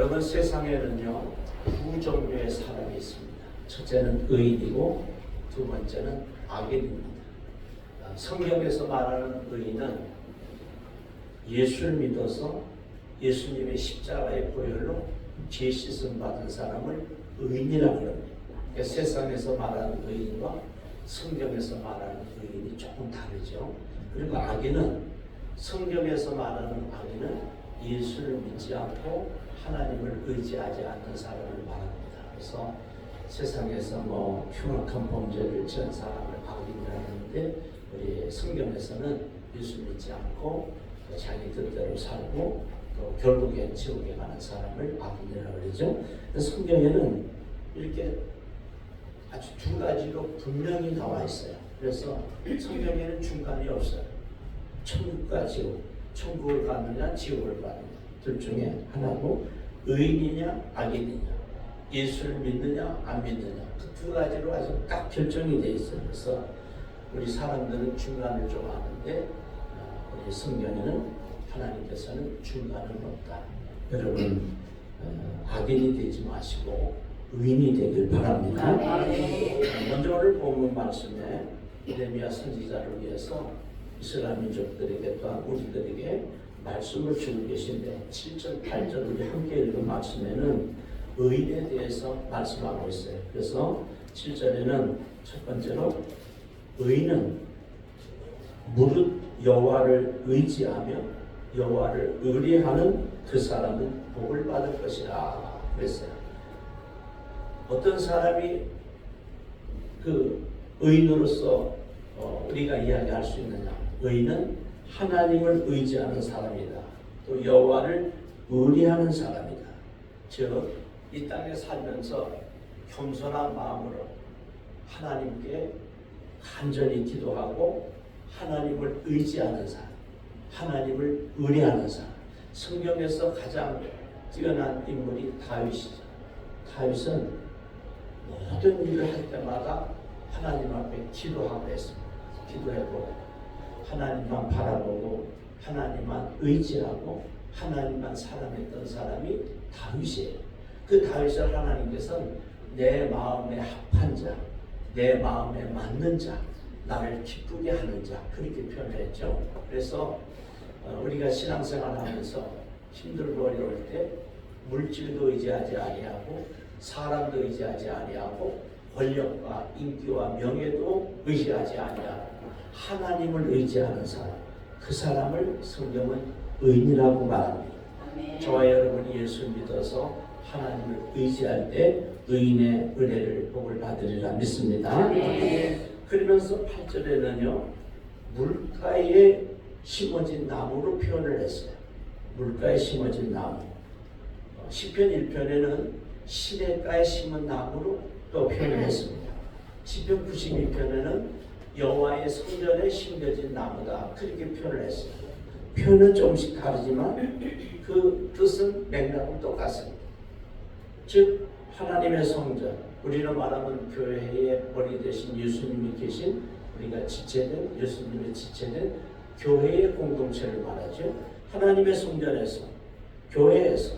여러분, 세상에는요 두 종류의 사람이 있습니다. 첫째는 의인이고 두 번째는 악인입니다. 성경에서 말하는 의인은 예수를 믿어서 예수님의 십자가의 보혈로 죄 씻음 받은 사람을 의인이라고 합니다. 그러니까 세상에서 말하는 의인과 성경에서 말하는 의인이 조금 다르죠. 그리고 악인은, 성경에서 말하는 악인은 예수를 믿지 않고 하나님을 의지하지 않는 사람을 말합니다. 그래서 세상에서 흉악한 범죄를 지은 사람을 악인이라고 하는데, 우리 성경에서는 예수 믿지 않고 자기 뜻대로 살고 또 결국엔 지옥에 가는 사람을 악인이라고 그러죠. 성경에는 이렇게 아주 두 가지로 분명히 나와 있어요. 그래서 성경에는 중간이 없어요. 천국과 지옥, 천국을 가느냐 지옥을 가느냐 둘 중에 하나고, 의인이냐 악인이냐, 예수를 믿느냐 안 믿느냐, 그 두 가지로 아주 딱 결정이 되어 있어요. 그래서 우리 사람들은 중간을 좋아하는데 우리 성경에는 하나님께서는 중간은 없다. 여러분, 악인이 되지 마시고 의인이 되길 바랍니다. 먼저 오늘 본문 말씀에 예레미야 선지자를 위해서 이스라엘 민족들에게 또한 우리들에게 말씀을 주고 계신데, 7절 8절 우리 함께 읽은 말씀에는 의인에 대해서 말씀하고 있어요. 그래서 7절에는 첫 번째로 의인은 무릇 여호와를 의지하며 여호와를 의뢰하는 그 사람은 복을 받을 것이라 그랬어요. 어떤 사람이 그 의인으로서 우리가 이야기할 수 있느냐? 의인은 하나님을 의지하는 사람이다. 또 여호와를 의뢰하는 사람이다. 즉, 이 땅에 살면서 겸손한 마음으로 하나님께 간절히 기도하고 하나님을 의지하는 사람, 하나님을 의뢰하는 사람. 성경에서 가장 뛰어난 인물이 다윗이죠. 다윗은 모든 일을 할 때마다 하나님 앞에 기도하고 했습니다. 기도해보고 하나님만 바라보고 하나님만 의지하고 하나님만 사랑했던 사람이 다윗이에요. 그 다윗을 하나님께서는 내 마음에 합한 자, 내 마음에 맞는 자, 나를 기쁘게 하는 자, 그렇게 표현했죠. 그래서 우리가 신앙생활 하면서 힘들고 어려울 때 물질도 의지하지 아니하고 사람도 의지하지 아니하고 권력과 인기와 명예도 의지하지 아니하고 하나님을 의지하는 사람, 그 사람을 성경은 의인이라고 말합니다. 저와 여러분이 예수를 믿어서 하나님을 의지할 때 의인의 은혜를 복을 받으리라 믿습니다. 그러면서 8절에는요 물가에 심어진 나무로 표현을 했어요. 물가에 심어진 나무. 시편 1편에는 시냇가에 심은 나무로 또 표현을 했습니다. 시편 92편에는 여호와의 성전에 심겨진 나무다, 그렇게 표현을 했어요. 표현은 조금씩 다르지만 그 뜻은 맥락은 똑같습니다. 즉 하나님의 성전, 우리는 말하면 교회의 머리 대신 예수님이 계신, 우리가 지체된, 예수님의 지체된 교회의 공동체를 말하죠. 하나님의 성전에서, 교회에서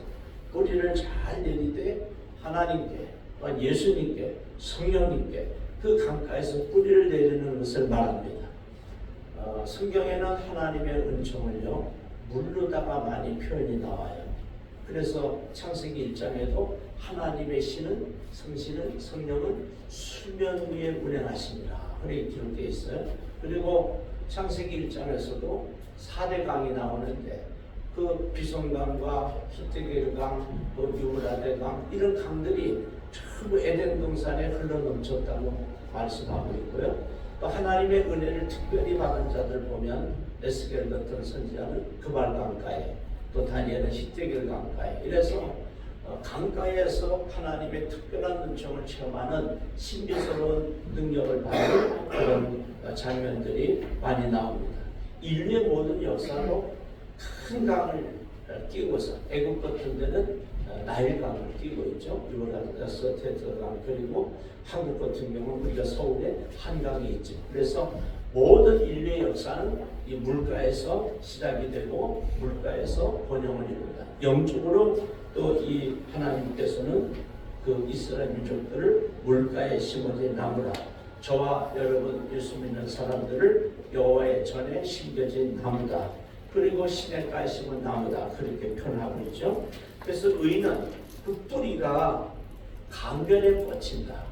뿌리를 잘 내리되 하나님께, 예수님께, 성령님께 그 강가에서 뿌리를 내리는 것을 말합니다. 성경에는 하나님의 은총을요 물로다가 많이 표현이 나와요. 그래서 창세기 1장에도 하나님의 신은, 성신은, 성령은 수면 위에 운행하시니라 그렇게 기록되어 있어요. 그리고 창세기 1장에서도 4대 강이 나오는데 그 비송강과 히데겔강, 또 유브라데강, 이런 강들이 전부 에덴 동산에 흘러넘쳤다고 말씀하고 있고요. 또 하나님의 은혜를 특별히 받은 자들 보면 에스겔 같은 선지자는 그발 강가에, 또 다니엘은 히데겔 강가에, 이래서 강가에서 하나님의 특별한 은총을 체험하는 신비스러운 능력을 받는 그런 장면들이 많이 나옵니다. 인류의 모든 역사로 큰 강을 끼고서 애국 같은 데는 나일강을 끼고 있죠. 유라스 테트강. 그리고 한국 같은 경우는 우리가 서울에 한강이 있죠. 그래서 모든 인류의 역사는 이 물가에서 시작이 되고 물가에서 번영을 이룬다. 영적으로 또 이 하나님께서는 그 이스라엘 민족들을 물가에 심어진 나무라. 저와 여러분 예수 믿는 사람들을 여호와의 전에 심겨진 나무다. 그리고 시냇가에 심은 나무다. 그렇게 표현하고 있죠. 그래서 의인은 그 뿌리가 강변에 뻗친다.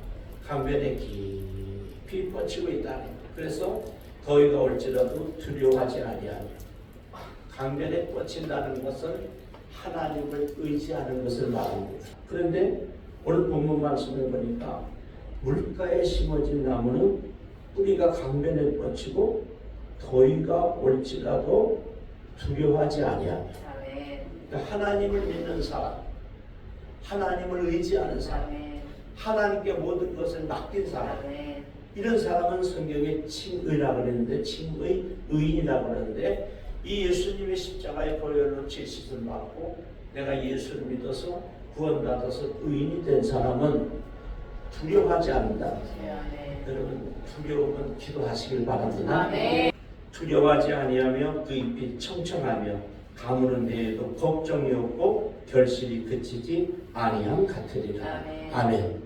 강변에 깊이 뻗치고 있다. 그래서 더위가 올지라도 두려워하지 아니하며 강변에 뻗친다는 것은 하나님을 의지하는 것을 말합니다. 그런데 오늘 본문 말씀을 보니까 물가에 심어진 나무는 뿌리가 강변에 뻗치고 더위가 올지라도 두려워하지 아니하며. 그러니까 하나님을 믿는 사람, 하나님을 의지하는 사람, 하나님께 모든 것을 맡긴 사람, 이런 사람은 성경에 칭의라고 그랬는데 칭의, 의인이라고 그러는데 이 예수님의 십자가의 보혈로 죄 씻음 받고 내가 예수를 믿어서 구원받아서 의인이 된 사람은 두려워하지 않는다. 여러분 두려움은 기도하시길 바랍니다. 두려워하지 아니하며 그 잎이 청청하며 가물은 데에도 걱정이 없고 결실이 그치지 아니함 같으리라. 아멘.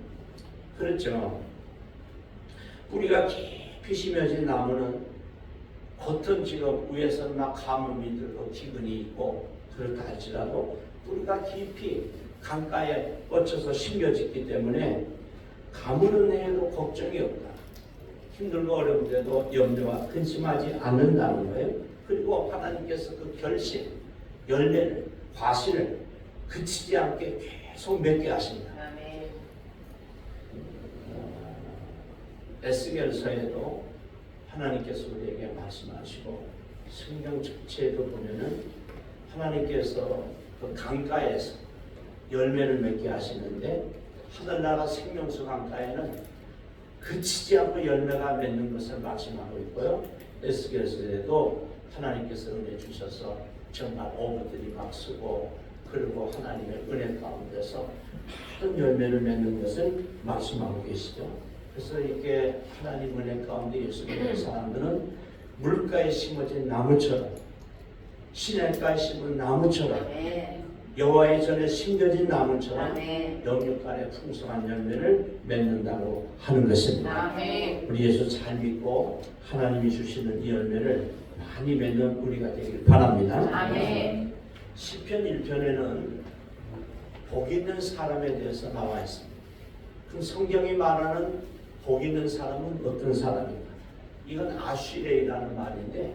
그렇죠. 뿌리가 깊이 심어진 나무는 겉은 지금 위에서는 막 가뭄이 들고 기근이 있고 그렇다 할지라도 뿌리가 깊이 강가에 뻗쳐서 심겨졌기 때문에 가물은 해도 걱정이 없다. 힘들고 어려운데도 염려와 근심하지 않는다는 거예요. 그리고 하나님께서 그 결실, 열매를, 과실을 그치지 않게 계속 맺게 하십니다. 에스겔서에도 하나님께서 우리에게 말씀하시고 성경 전체에도 보면은 하나님께서 그 강가에서 열매를 맺게 하시는데 하늘나라 생명수 강가에는 그치지 않고 열매가 맺는 것을 말씀하고 있고요. 에스겔서에도 하나님께서 은혜 주셔서 정말 어부들이 막 쓰고 그리고 하나님의 은혜 가운데서 많은 열매를 맺는 것을 말씀하고 계시죠. 그래서 이렇게 하나님 은혜 가운데 예수 믿는 사람들은 물가에 심어진 나무처럼 시냇가에 심은 나무처럼 여호와의 전에 심겨진 나무처럼 영육간에 풍성한 열매를 맺는다고 하는 것입니다. 우리 예수 잘 믿고 하나님이 주시는 이 열매를 많이 맺는 우리가 되길 바랍니다. 시편 1편에는 복 있는 사람에 대해서 나와 있습니다. 그 성경이 말하는 복 있는 사람은 어떤 사람인가? 이건 아쉬레이라는 말인데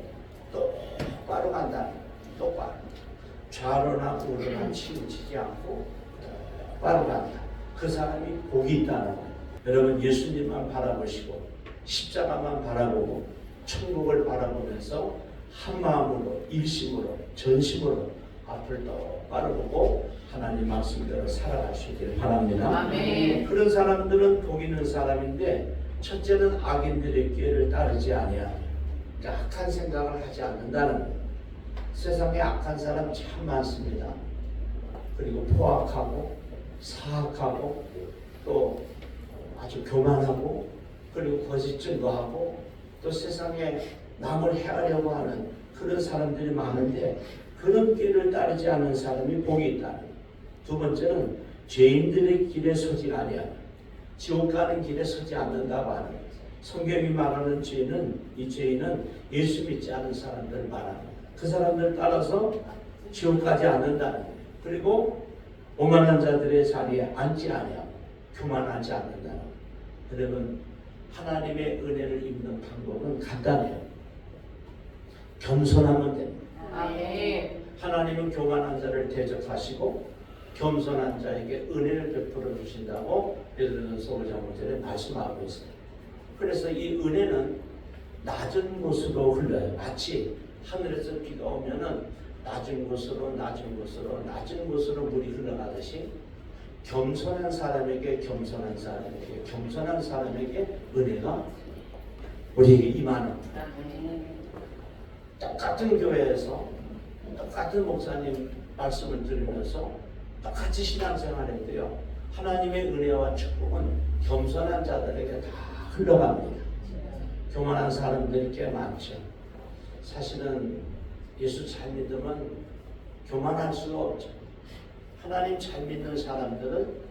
똑바로 간다는 거예요. 똑바로. 좌로나 우로나 치우치지 않고 똑바로 간다. 그 사람이 복이 있다는 거예요. 여러분 예수님만 바라보시고 십자가만 바라보고 천국을 바라보면서 한 마음으로 일심으로 전심으로 앞을 똑바로 보고 하나님 말씀대로 살아가시길 바랍니다. 아멘. 그런 사람들은 복 있는 사람인데 첫째는 악인들의 기회를 따르지 아니하며 악한 생각을 하지 않는다는 거예요. 세상에 악한 사람 참 많습니다. 그리고 포악하고 사악하고 또 아주 교만하고 그리고 거짓 증거하고 또 세상에 남을 해하려고 하는 그런 사람들이 많은데 그런 길을 따르지 않는 사람이 복이 있다는 거예요. 두 번째는 죄인들의 길에 서지 아니하며 지옥 가는 길에 서지 않는다고 하는 거예요. 성경이 말하는 죄는 이 죄인은 예수 믿지 않은 사람들 말합니다. 그 사람들 따라서 지옥 가지 않는다는 거예요. 그리고 오만한 자들의 자리에 앉지 아니하고 교만하지 않는다는 거예요. 여러분 하나님의 은혜를 입는 방법은 간단해요. 겸손하면 됩니다. 하나님은 교만한 자를 대적하시고 겸손한 자에게 은혜를 베풀어 주신다고 베드로전서 5장 5절에 말씀하고 있어요. 그래서 이 은혜는 낮은 곳으로 흘러요. 마치 하늘에서 비가 오면은 낮은 곳으로 물이 흘러가듯이 겸손한 사람에게 은혜가 우리에게 임하는 똑같은 교회에서 똑같은 목사님 말씀을 들으면서 똑같이 신앙생활해야 돼요. 하나님의 은혜와 축복은 겸손한 자들에게 다 흘러갑니다. 교만한 사람들이 꽤 많죠. 사실은 예수 잘 믿으면 교만할 수가 없죠. 하나님 잘 믿는 사람들은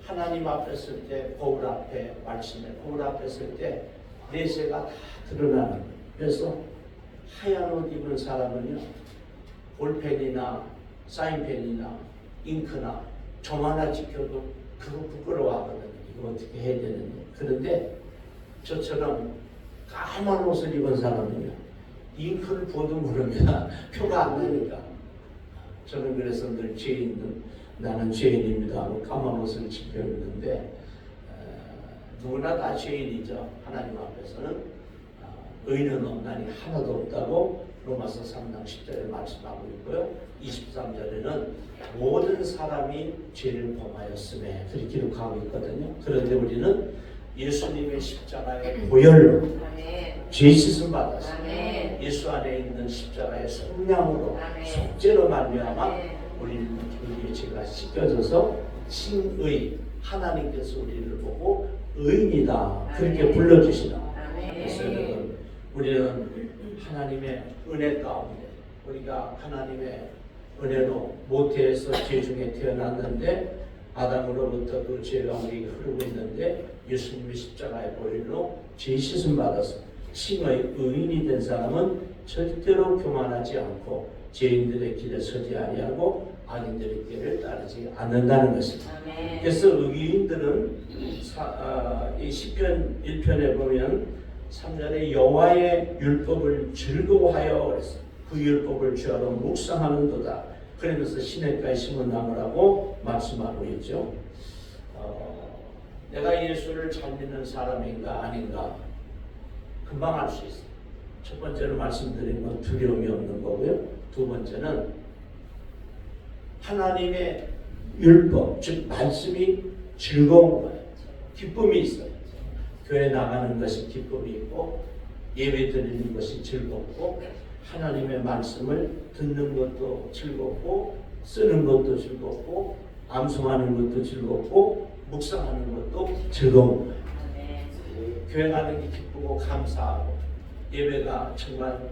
하나님 앞에 설 때, 거울 앞에 말씀에 거울 앞에 설 때 내세가 다 드러나는 거예요. 그래서 하얀 옷 입은 사람은요, 볼펜이나 사인펜이나 잉크나 점 하나 지켜도 그거 부끄러워하거든요. 이거 어떻게 해야 되는데. 그런데 저처럼 까만 옷을 입은 사람은요, 잉크를 부어도 모르면 표가 안 나니까. 저는 그래서 늘 나는 죄인입니다 하고 까만 옷을 지켜 입는데, 누구나 다 죄인이죠. 하나님 앞에서는 의는 없나니 하나도 없다고 로마서 3장 10절에 말씀하고 있고요. 23절에는 모든 사람이 죄를 범하였음에 그렇게 기록하고 있거든요. 그런데 우리는 예수님의 십자가의 보혈로 죄 씻음 받았어요. 예수 안에 있는 십자가의 성량으로 속죄로 말미암아 우리의 죄가 씻겨져서 신의, 하나님께서 우리를 보고 의인이다 그렇게 불러주시는. 그래서 여러분, 우리는 하나님의 은혜 가운데, 우리가 하나님의 은혜로 모태에서 죄 중에 태어났는데 아담으로부터 그 죄가 우리에게 흐르고 있는데 예수님의 십자가의 보혈로 죄 씻음 받아서 칭의 의인이 된 사람은 절대로 교만하지 않고 죄인들의 길에 서지 아니하고 악인들의 길을 따르지 않는다는 것입니다. 그래서 의인들은 이 시편 1편에 보면 3절에 여호와의 율법을 즐거워하여 그랬어. 그 율법을 주하러 묵상하는도다. 그러면서 시냇가에 심은 나무라고 말씀하고 있죠. 내가 예수를 잘 믿는 사람인가 아닌가 금방 알 수 있어요. 첫 번째로 말씀드린 건 두려움이 없는 거고요. 두 번째는 하나님의 율법, 즉 말씀이 즐거운 거예요. 기쁨이 있어요. 교회 나가는 것이 기쁨이 있고 예배 드리는 것이 즐겁고 하나님의 말씀을 듣는 것도 즐겁고 쓰는 것도 즐겁고 암송하는 것도 즐겁고 묵상하는 것도 즐거운 거예요. 교회 가는 게 기쁘고 감사하고 예배가 정말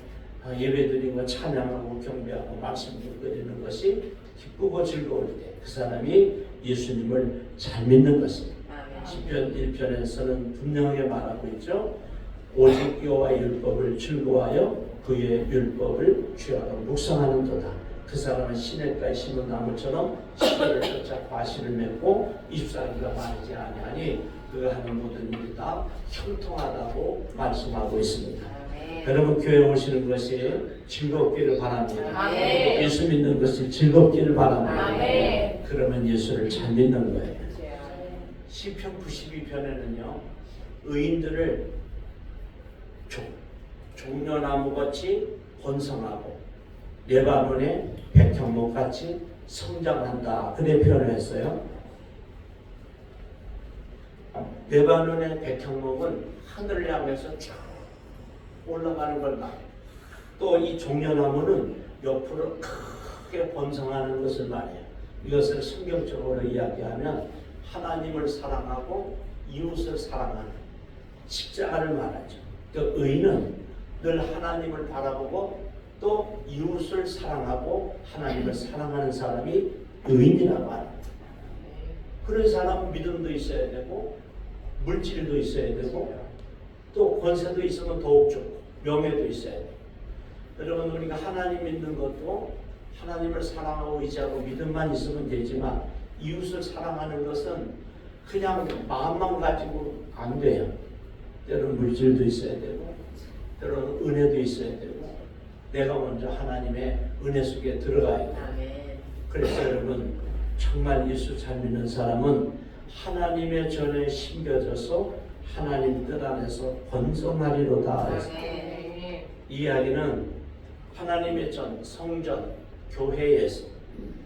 예배 드리고 찬양하고 경배하고 말씀 드리는 것이 기쁘고 즐거울 때 그 사람이 예수님을 잘 믿는 것입니다. 시편 1편에서는 분명하게 말하고 있죠. 오직 여호와의 율법을 즐거워하여 그의 율법을 취하러 묵상하는도다. 그 사람은 시냇가에 심은 나무처럼 시절을 쫓아 과실을 맺고 24기가 마르지 아니하니 그가 하는 모든 일이 다 형통하다고 말씀하고 있습니다. 여러분, 교회 오시는 것이 즐겁기를 바랍니다. 예수 믿는 것이 즐겁기를 바랍니다. 그러면 예수를 잘 믿는 거예요. 시편 92편에는요 의인들을 종려나무같이 번성하고 레바논의 백향목같이 성장한다 그렇게 표현을 했어요. 레바논의 백향목은 하늘을 향해서 쭉 올라가는 걸 말해요. 또 이 종려나무는 옆으로 크게 번성하는 것을 말해요. 이것을 성경적으로 이야기하면 하나님을 사랑하고 이웃을 사랑하는 십자가를 말하죠. 그 의인은 늘 하나님을 바라보고 또 이웃을 사랑하고 하나님을 사랑하는 사람이 의인이라고 합니다. 그런 사람은 믿음도 있어야 되고 물질도 있어야 되고 또 권세도 있으면 더욱 좋고 명예도 있어야 돼요. 여러분, 우리가 하나님 믿는 것도 하나님을 사랑하고 의지하고 믿음만 있으면 되지만 이웃을 사랑하는 것은 그냥 마음만 가지고 안 돼요. 때로는 물질도 있어야 되고 때로는 은혜도 있어야 되고 내가 먼저 하나님의 은혜 속에 들어가야 돼요. 그래서 여러분, 정말 예수 잘 믿는 사람은 하나님의 전에 심겨져서 하나님 뜻 안에서 번성하리로다. 이 이야기는 하나님의 전, 성전, 교회에서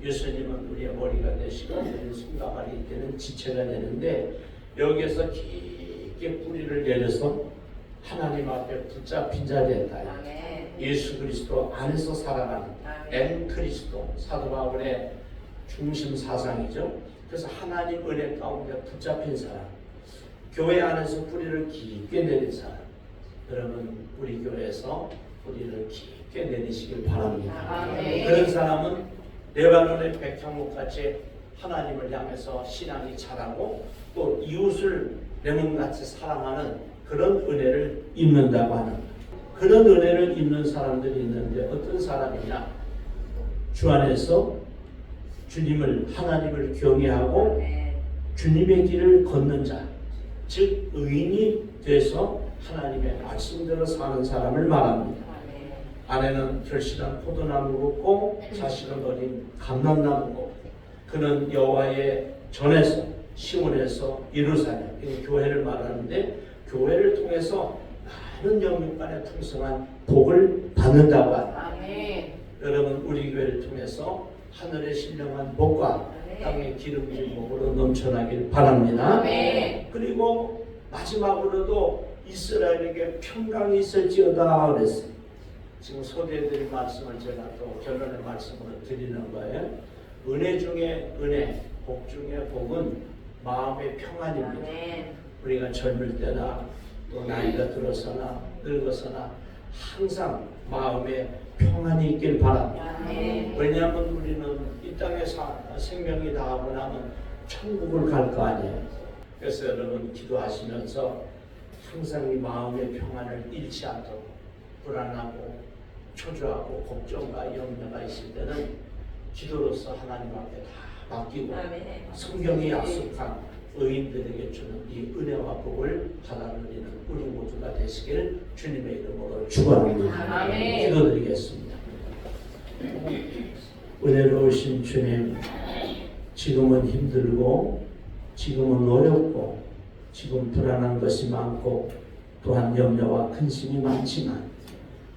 예수님은 우리의 머리가 되시고 우리는 손가락이 되는 지체가 되는데 여기에서 깊게 뿌리를 내려서 하나님 앞에 붙잡힌 자 된다. 예수 그리스도 안에서 살아가는 엔 그리스도. 사도 바울의 중심 사상이죠. 그래서 하나님 은혜 가운데 붙잡힌 사람, 교회 안에서 뿌리를 깊게 내린 사람, 여러분 우리 교회에서 뿌리를 깊게 내리시길 바랍니다. 아멘. 그런 사람은 레바논의 백향목같이 하나님을 향해서 신앙이 자라고 또 이웃을 내 몸같이 사랑하는 그런 은혜를 입는다고 하는 거예요. 그런 은혜를 입는 사람들이 있는데 어떤 사람이냐? 주 안에서 주님을 하나님을 경외하고 주님의 길을 걷는 자, 즉 의인이 돼서 하나님의 말씀대로 사는 사람을 말합니다. 아내는 결실한 포도나무고 자식은 어린 감람나무고 그는 여호와의 전에서 시온에서 예루살렘 교회를 말하는데 교회를 통해서 많은 영육간의 풍성한 복을 받는다고 합니다. 여러분 우리 교회를 통해서 하늘의 신령한 복과 땅의 기름진 복으로 넘쳐나길 바랍니다. 아멘. 그리고 마지막으로도 이스라엘에게 평강이 있을지어다 그랬어요. 지금 소개해드릴 말씀을 제가 또 결론의 말씀으로 드리는 거예요. 은혜 중에 은혜, 복 중에 복은 마음의 평안입니다. 우리가 젊을 때나 또 나이가 들어서나 늙어서나 항상 마음에 평안이 있길 바랍니다. 왜냐하면 우리는 이 땅에 생명이 다하고 나면 천국을 갈 거 아니에요. 그래서 여러분 기도하시면서 항상 이 마음의 평안을 잃지 않도록 불안하고 초조하고 걱정과 염려가 있을 때는 기도로서 하나님 앞에 다 맡기고 성경이 약속한 의인들에게 주는 이 은혜와 복을 받아 누리는 우리 모두가 되시길 주님의 이름으로 축원합니다. 기도드리겠습니다. 은혜로우신 주님, 지금은 힘들고 지금은 어렵고 지금 불안한 것이 많고 또한 염려와 근심이 많지만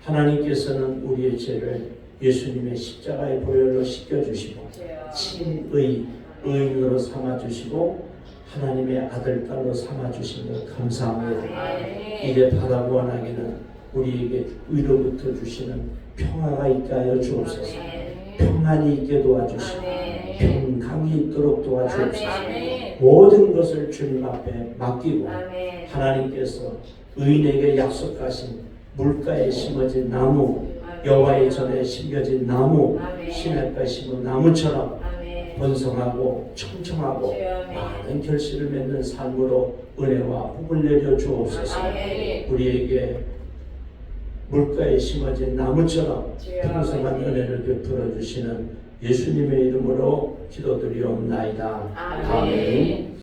하나님께서는 우리의 죄를 예수님의 십자가의 보혈로 씻겨주시고 친의 의인으로 삼아주시고 하나님의 아들 딸로 삼아주신 것 감사합니다. 이제 바라 원하기는 우리에게 위로부터 주시는 평화가 있게 하여 주옵소서. 평안이 있게 도와주시고 평강이 있도록 도와주옵소서. 모든 것을 주님 앞에 맡기고 하나님께서 의인에게 약속하신 물가에 심어진 나무, 여호와의 전에 심겨진 나무, 시냇가에 심은 나무처럼 번성하고 청청하고 많은 결실을 맺는 삶으로 은혜와 복을 내려 주옵소서. 우리에게 물가에 심어진 나무처럼 풍성한 은혜를 베풀어 주시는 예수님의 이름으로 기도드리옵나이다. 아멘.